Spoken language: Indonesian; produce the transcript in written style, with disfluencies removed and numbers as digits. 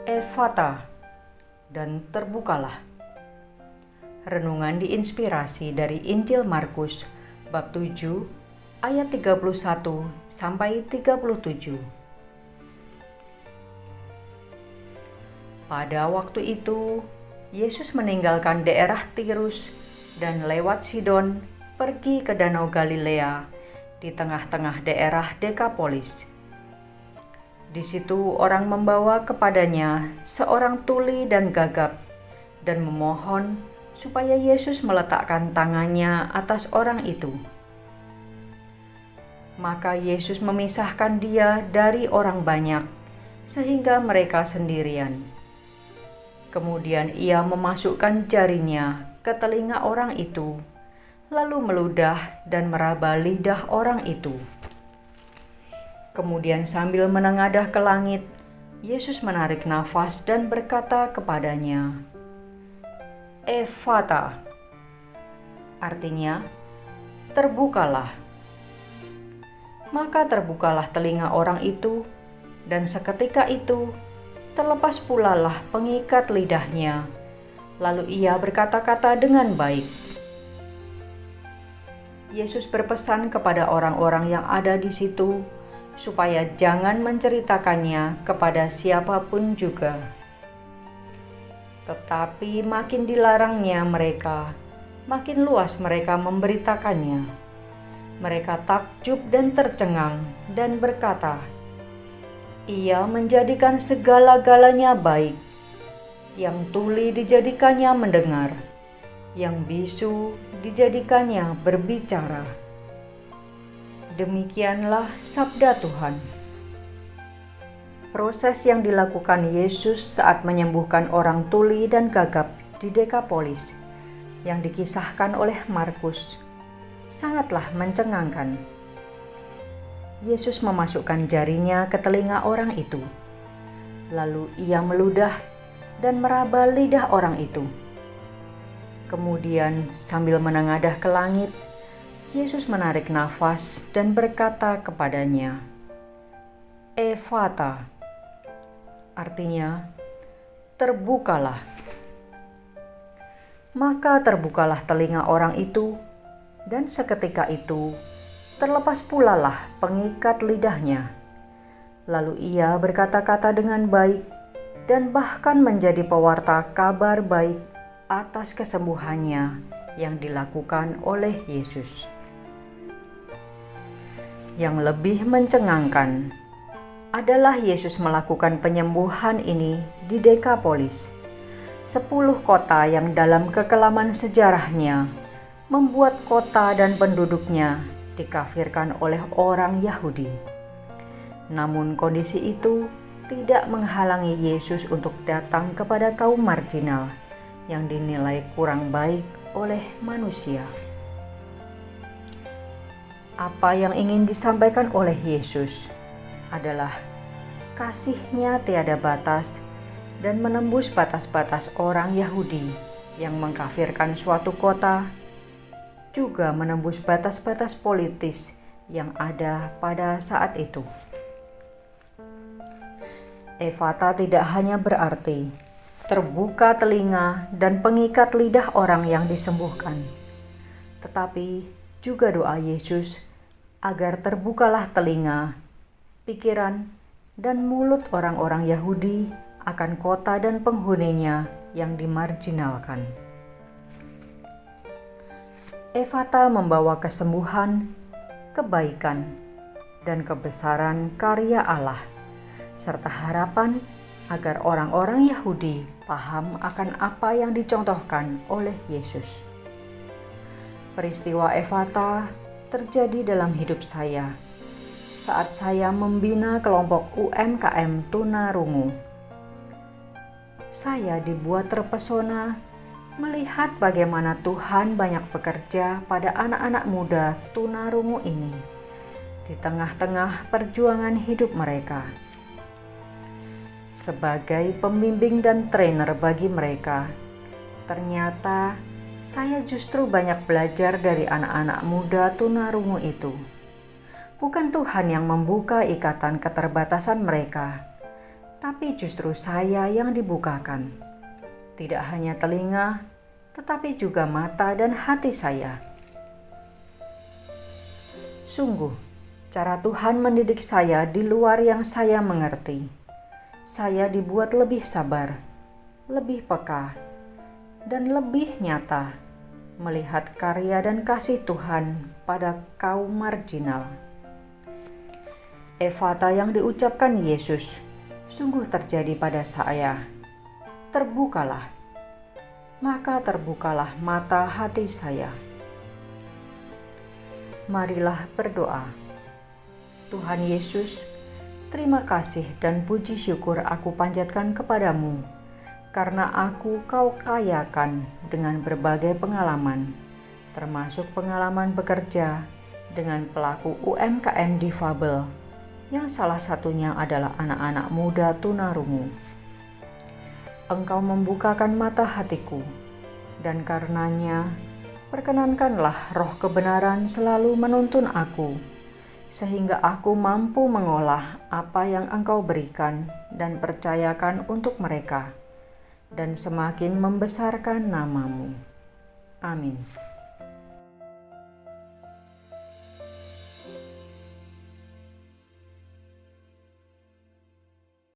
Efata, dan terbukalah. Renungan diinspirasi dari Injil Markus bab 7 ayat 31 sampai 37. Pada waktu itu, Yesus meninggalkan daerah Tirus dan lewat Sidon pergi ke Danau Galilea di tengah-tengah daerah Dekapolis. Di situ orang membawa kepadanya seorang tuli dan gagap dan memohon supaya Yesus meletakkan tangannya atas orang itu. Maka Yesus memisahkan dia dari orang banyak sehingga mereka sendirian. Kemudian ia memasukkan jarinya ke telinga orang itu, lalu meludah dan meraba lidah orang itu. Kemudian sambil menengadah ke langit, Yesus menarik nafas dan berkata kepadanya, "Efata," artinya, terbukalah. Maka terbukalah telinga orang itu, dan seketika itu terlepas pula lah pengikat lidahnya, lalu ia berkata-kata dengan baik. Yesus berpesan kepada orang-orang yang ada di situ, supaya jangan menceritakannya kepada siapapun juga. Tetapi makin dilarangnya mereka, makin luas mereka memberitakannya. Mereka takjub dan tercengang dan berkata, "Ia menjadikan segala-galanya baik. Yang tuli dijadikannya mendengar, yang bisu dijadikannya berbicara." Demikianlah sabda Tuhan. Proses yang dilakukan Yesus saat menyembuhkan orang tuli dan gagap di Dekapolis yang dikisahkan oleh Markus sangatlah mencengangkan. Yesus memasukkan jarinya ke telinga orang itu, lalu ia meludah dan meraba lidah orang itu. Kemudian sambil menengadah ke langit, Yesus menarik nafas dan berkata kepadanya, "Efata," artinya, terbukalah. Maka terbukalah telinga orang itu, dan seketika itu terlepas pula lah pengikat lidahnya. Lalu ia berkata-kata dengan baik dan bahkan menjadi pewarta kabar baik atas kesembuhannya yang dilakukan oleh Yesus. Yang lebih mencengangkan adalah Yesus melakukan penyembuhan ini di Dekapolis, 10 kota yang dalam kekelaman sejarahnya membuat kota dan penduduknya dikafirkan oleh orang Yahudi. Namun kondisi itu tidak menghalangi Yesus untuk datang kepada kaum marginal yang dinilai kurang baik oleh manusia. Apa yang ingin disampaikan oleh Yesus adalah kasih-Nya tiada batas dan menembus batas-batas orang Yahudi yang mengkafirkan suatu kota, juga menembus batas-batas politis yang ada pada saat itu. Efata tidak hanya berarti terbuka telinga dan pengikat lidah orang yang disembuhkan, tetapi juga doa Yesus agar terbukalah telinga, pikiran, dan mulut orang-orang Yahudi akan kota dan penghuninya yang dimarginalkan. Efata membawa kesembuhan, kebaikan, dan kebesaran karya Allah, serta harapan agar orang-orang Yahudi paham akan apa yang dicontohkan oleh Yesus. Peristiwa Efata terjadi dalam hidup saya saat saya membina kelompok UMKM tunarungu. Saya dibuat terpesona melihat bagaimana Tuhan banyak bekerja pada anak-anak muda tunarungu ini di tengah-tengah perjuangan hidup mereka. Sebagai pembimbing dan trainer bagi mereka, ternyata saya justru banyak belajar dari anak-anak muda tunarungu itu. Bukan Tuhan yang membuka ikatan keterbatasan mereka, tapi justru saya yang dibukakan. Tidak hanya telinga, tetapi juga mata dan hati saya. Sungguh, cara Tuhan mendidik saya di luar yang saya mengerti. Saya dibuat lebih sabar, lebih peka, dan lebih nyata melihat karya dan kasih Tuhan pada kaum marginal. Efata yang diucapkan Yesus sungguh terjadi pada saya. Terbukalah, maka terbukalah mata hati saya. Marilah berdoa. Tuhan Yesus, terima kasih dan puji syukur aku panjatkan kepadamu, karena Kau kayakan dengan berbagai pengalaman, termasuk pengalaman bekerja dengan pelaku UMKM difabel, yang salah satunya adalah anak-anak muda tunarungu. Engkau membukakan mata hatiku, dan karenanya perkenankanlah roh kebenaran selalu menuntun aku, sehingga aku mampu mengolah apa yang Engkau berikan dan percayakan untuk mereka, dan semakin membesarkan nama-Mu. Amin.